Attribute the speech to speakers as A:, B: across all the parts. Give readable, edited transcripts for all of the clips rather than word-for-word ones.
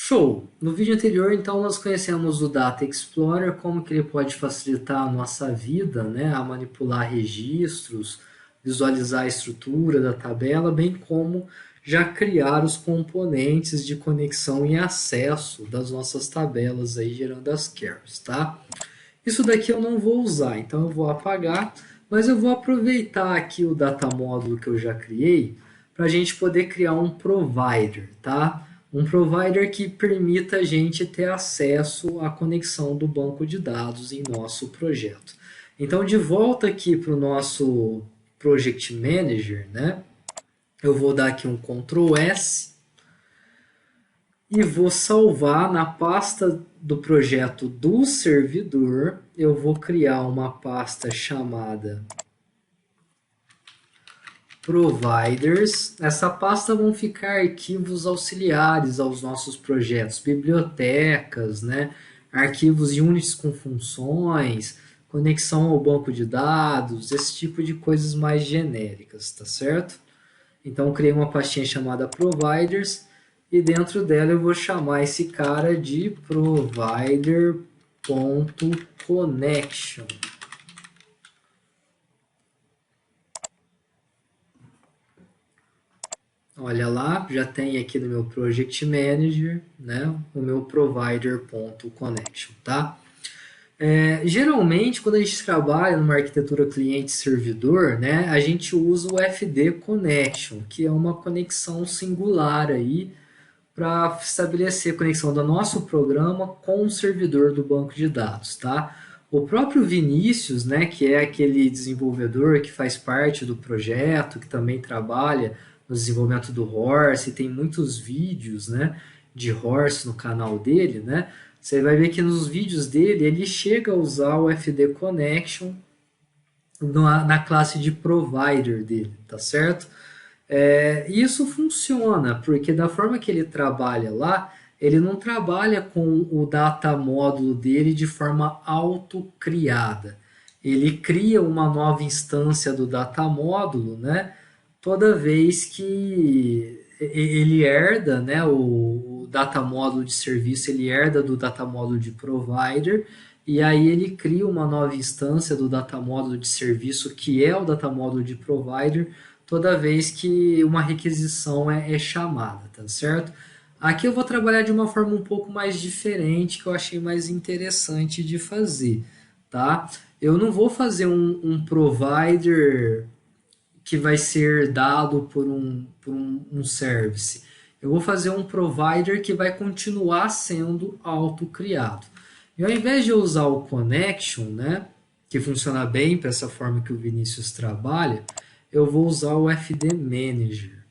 A: Show! No vídeo anterior, então, nós conhecemos o Data Explorer, como que ele pode facilitar a nossa vida, né, a manipular registros, visualizar a estrutura da tabela, bem como já criar os componentes de conexão e acesso das nossas tabelas aí, gerando as queries, tá? Isso daqui eu não vou usar, então eu vou apagar, mas eu vou aproveitar aqui o data módulo que eu já criei para a gente poder criar um provider, tá? Um provider que permita a gente ter acesso à conexão do banco de dados em nosso projeto. Então, de volta aqui para o nosso Project Manager, né? Eu vou dar aqui um Ctrl S e vou salvar na pasta do projeto do servidor. Eu vou criar uma pasta chamada Providers. Nessa pasta vão ficar arquivos auxiliares aos nossos projetos, bibliotecas, né? Arquivos units com funções, conexão ao banco de dados, esse tipo de coisas mais genéricas, tá certo? Então, eu criei uma pastinha chamada Providers e dentro dela eu vou chamar esse cara de provider.connection. Olha lá, já tem aqui no meu Project Manager, né, o meu provider.connection, tá? Geralmente, quando a gente trabalha numa arquitetura cliente-servidor, né, a gente usa o FD Connection, que é uma conexão singular aí para estabelecer a conexão do nosso programa com o servidor do banco de dados, tá? O próprio Vinícius, né, que é aquele desenvolvedor que faz parte do projeto, que também trabalha no desenvolvimento do Horse, e tem muitos vídeos, né, de Horse no canal dele, né? Você vai ver que nos vídeos dele ele chega a usar o FD Connection na classe de provider dele, tá certo? Isso funciona, porque da forma que ele trabalha lá, ele não trabalha com o data módulo dele de forma autocriada. Ele cria uma nova instância do data módulo, né? Toda vez que ele herda, né, o data módulo de serviço, ele herda do data módulo de provider, e aí ele cria uma nova instância do data módulo de serviço, que é o data módulo de provider, toda vez que uma requisição é chamada, tá certo? Aqui eu vou trabalhar de uma forma um pouco mais diferente, que eu achei mais interessante de fazer, tá? Eu não vou fazer um provider que vai ser dado por um service. Eu vou fazer um provider que vai continuar sendo autocriado. E ao invés de eu usar o connection, né, que funciona bem para essa forma que o Vinícius trabalha, eu vou usar o FD Manager,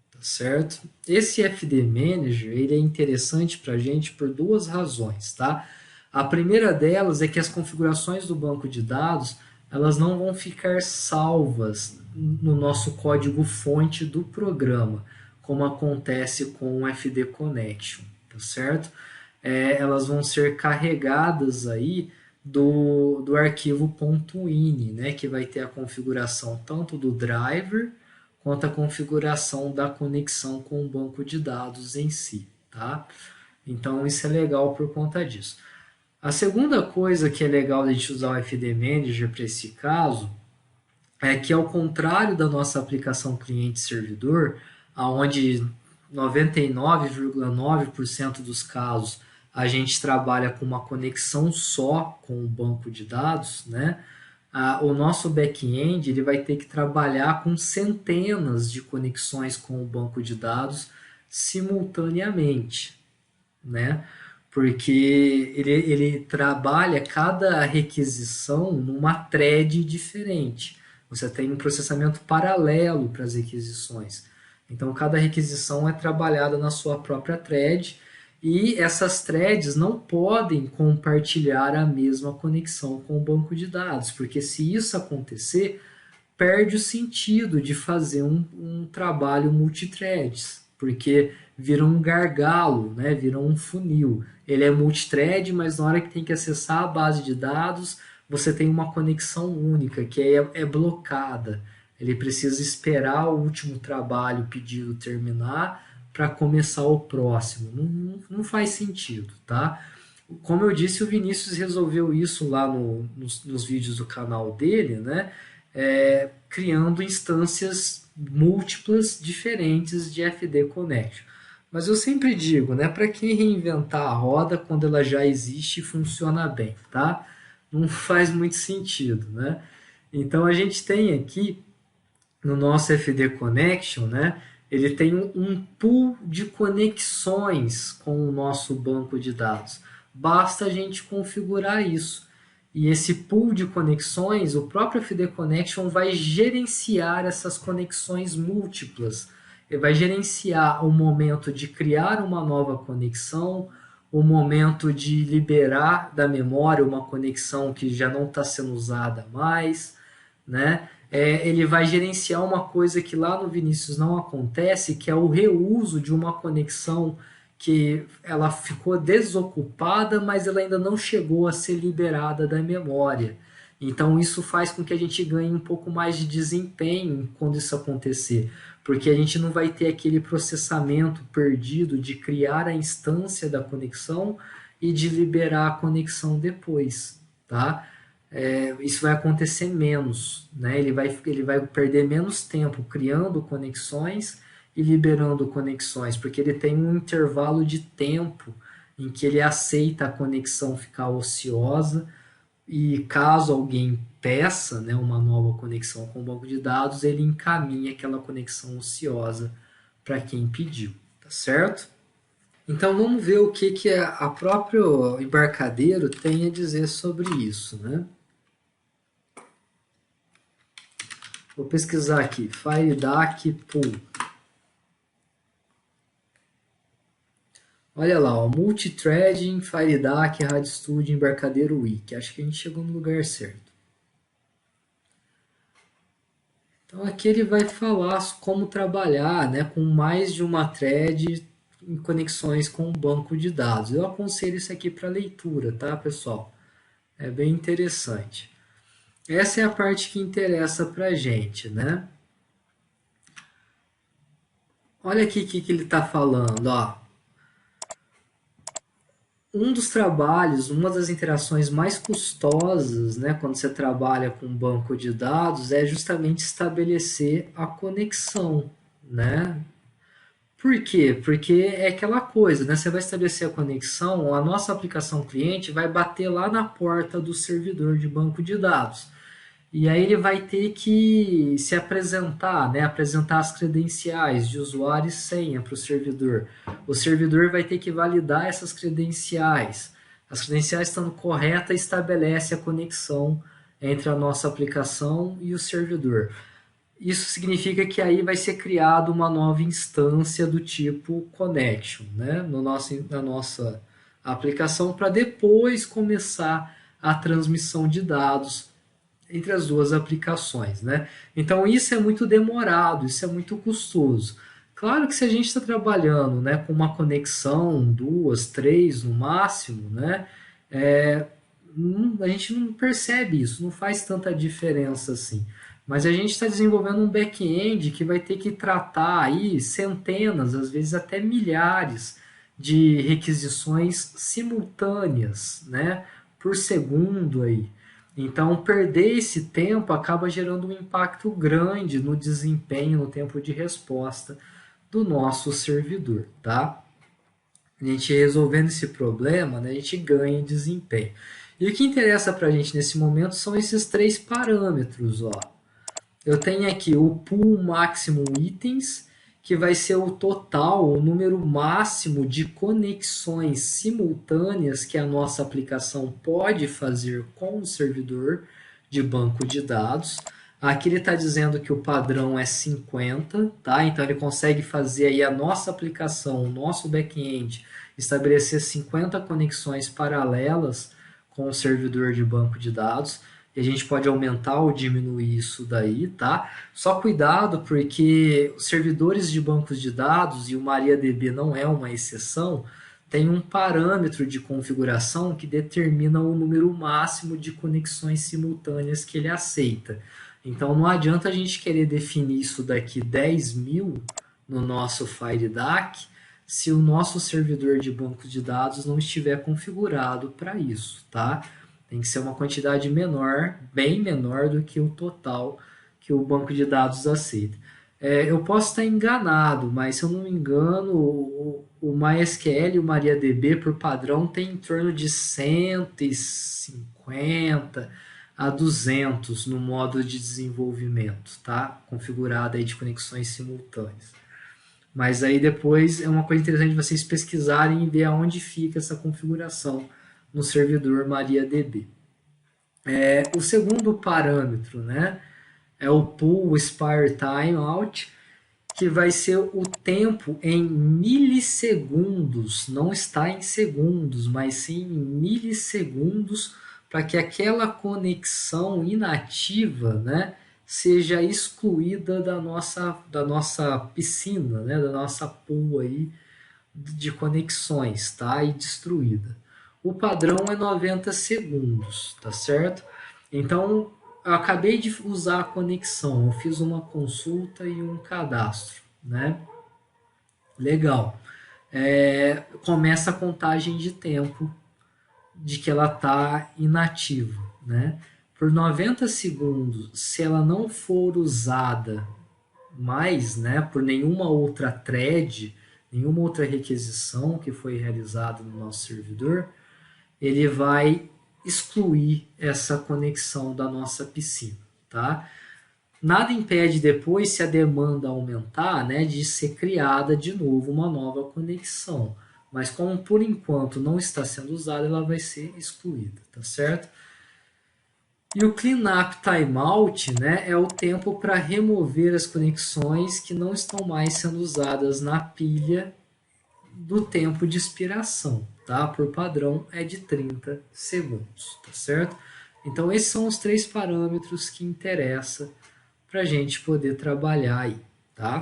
A: tá certo? Esse FD Manager ele é interessante para a gente por duas razões, tá? A primeira delas é que as configurações do banco de dados elas não vão ficar salvas no nosso código fonte do programa, como acontece com o FD Connection, tá certo? Elas vão ser carregadas aí do arquivo .ini, né, que vai ter a configuração tanto do driver quanto a configuração da conexão com o banco de dados em si, tá? Então isso é legal por conta disso. A segunda coisa que é legal a gente usar o FD Manager para esse caso é que, ao contrário da nossa aplicação cliente-servidor, onde 99,9% dos casos a gente trabalha com uma conexão só com o banco de dados, né? O nosso back-end ele vai ter que trabalhar com centenas de conexões com o banco de dados simultaneamente, né? Porque ele trabalha cada requisição numa thread diferente. Você tem um processamento paralelo para as requisições. Então, cada requisição é trabalhada na sua própria thread e essas threads não podem compartilhar a mesma conexão com o banco de dados, porque se isso acontecer, perde o sentido de fazer um trabalho multithreads, porque vira um gargalo, né? Vira um funil. Ele é multithread, mas na hora que tem que acessar a base de dados, você tem uma conexão única, que é blocada. Ele precisa esperar o último trabalho pedido terminar para começar o próximo. Não faz sentido, tá? Como eu disse, o Vinícius resolveu isso lá nos vídeos do canal dele, né? Criando instâncias múltiplas diferentes de FD Connection. Mas eu sempre digo, né? Para que reinventar a roda quando ela já existe e funciona bem, tá? Não faz muito sentido, né? Então a gente tem aqui no nosso FD Connection, né? Ele tem um pool de conexões com o nosso banco de dados. Basta a gente configurar isso. E esse pool de conexões, o próprio FD Connection vai gerenciar essas conexões múltiplas. Ele vai gerenciar o momento de criar uma nova conexão, o momento de liberar da memória uma conexão que já não está sendo usada mais, né? Ele vai gerenciar uma coisa que lá no Vinícius não acontece, que é o reuso de uma conexão que ela ficou desocupada, mas ela ainda não chegou a ser liberada da memória. Então isso faz com que a gente ganhe um pouco mais de desempenho quando isso acontecer, porque a gente não vai ter aquele processamento perdido de criar a instância da conexão e de liberar a conexão depois, tá? Isso vai acontecer menos, né? Ele vai perder menos tempo criando conexões e liberando conexões, porque ele tem um intervalo de tempo em que ele aceita a conexão ficar ociosa e caso alguém peça, né, uma nova conexão com o banco de dados, ele encaminha aquela conexão ociosa para quem pediu, tá certo? Então vamos ver o que a próprio embarcadeiro tem a dizer sobre isso, né? Vou pesquisar aqui, FireDAC Pool. Olha lá, ó, Multithreading, FireDAC, RadStudio, Embarcadeiro Wiki. Acho que a gente chegou no lugar certo. Então aqui ele vai falar como trabalhar, né, com mais de uma thread em conexões com o banco de dados. Eu aconselho isso aqui para leitura, tá, pessoal? É bem interessante. Essa é a parte que interessa para a gente, né? Olha aqui o que ele está falando, ó. Um dos trabalhos, uma das interações mais custosas, né, quando você trabalha com um banco de dados, é justamente estabelecer a conexão, né? Por quê? Porque é aquela coisa, né? Você vai estabelecer a conexão, a nossa aplicação cliente vai bater lá na porta do servidor de banco de dados. E aí ele vai ter que se apresentar, né? Apresentar as credenciais de usuário e senha para o servidor. O servidor vai ter que validar essas credenciais. As credenciais estando corretas, estabelece a conexão entre a nossa aplicação e o servidor. Isso significa que aí vai ser criada uma nova instância do tipo connection, né? Na nossa aplicação, para depois começar a transmissão de dados entre as duas aplicações, né? Então isso é muito demorado, isso é muito custoso. Claro que se a gente está trabalhando, né, com uma conexão, duas, três no máximo, né, a gente não percebe isso, não faz tanta diferença assim. Mas a gente está desenvolvendo um back-end que vai ter que tratar aí centenas, às vezes até milhares de requisições simultâneas, né, por segundo aí. Então, perder esse tempo acaba gerando um impacto grande no desempenho, no tempo de resposta do nosso servidor, tá? A gente resolvendo esse problema, né, a gente ganha em desempenho. E o que interessa para a gente nesse momento são esses três parâmetros, ó. Eu tenho aqui o pool máximo itens, que vai ser o total, o número máximo de conexões simultâneas que a nossa aplicação pode fazer com o servidor de banco de dados. Aqui ele está dizendo que o padrão é 50, tá? Então ele consegue fazer aí a nossa aplicação, o nosso back-end, estabelecer 50 conexões paralelas com o servidor de banco de dados. E a gente pode aumentar ou diminuir isso daí, tá? Só cuidado, porque os servidores de bancos de dados, e o MariaDB não é uma exceção, tem um parâmetro de configuração que determina o número máximo de conexões simultâneas que ele aceita. Então não adianta a gente querer definir isso daqui 10.000, no nosso FireDAC se o nosso servidor de banco de dados não estiver configurado para isso, tá? Tem que ser uma quantidade menor, bem menor do que o total que o banco de dados aceita. Eu posso estar enganado, mas se eu não me engano, o MySQL e o MariaDB por padrão tem em torno de 150 a 200 no modo de desenvolvimento, tá? Configurado aí de conexões simultâneas. Mas aí depois é uma coisa interessante vocês pesquisarem e ver aonde fica essa configuração no servidor MariaDB. O segundo parâmetro, né, é o Pool Expire Timeout, que vai ser o tempo em milissegundos, não está em segundos, mas sim em milissegundos, para que aquela conexão inativa, né, seja excluída da nossa piscina, né, da nossa pool aí de conexões, tá, e destruída. O padrão é 90 segundos, tá certo? Então, eu acabei de usar a conexão, eu fiz uma consulta e um cadastro, né? Legal. Começa a contagem de tempo de que ela está inativa, né? Por 90 segundos, se ela não for usada mais, né, por nenhuma outra thread, nenhuma outra requisição que foi realizada no nosso servidor, ele vai excluir essa conexão da nossa piscina, tá? Nada impede depois, se a demanda aumentar, né, de ser criada de novo uma nova conexão. Mas como por enquanto não está sendo usada, ela vai ser excluída, tá certo? E o cleanup timeout, né, é o tempo para remover as conexões que não estão mais sendo usadas na pilha do tempo de expiração, tá? Por padrão é de 30 segundos, tá certo? Então esses são os 3 parâmetros que interessam para a gente poder trabalhar aí, tá?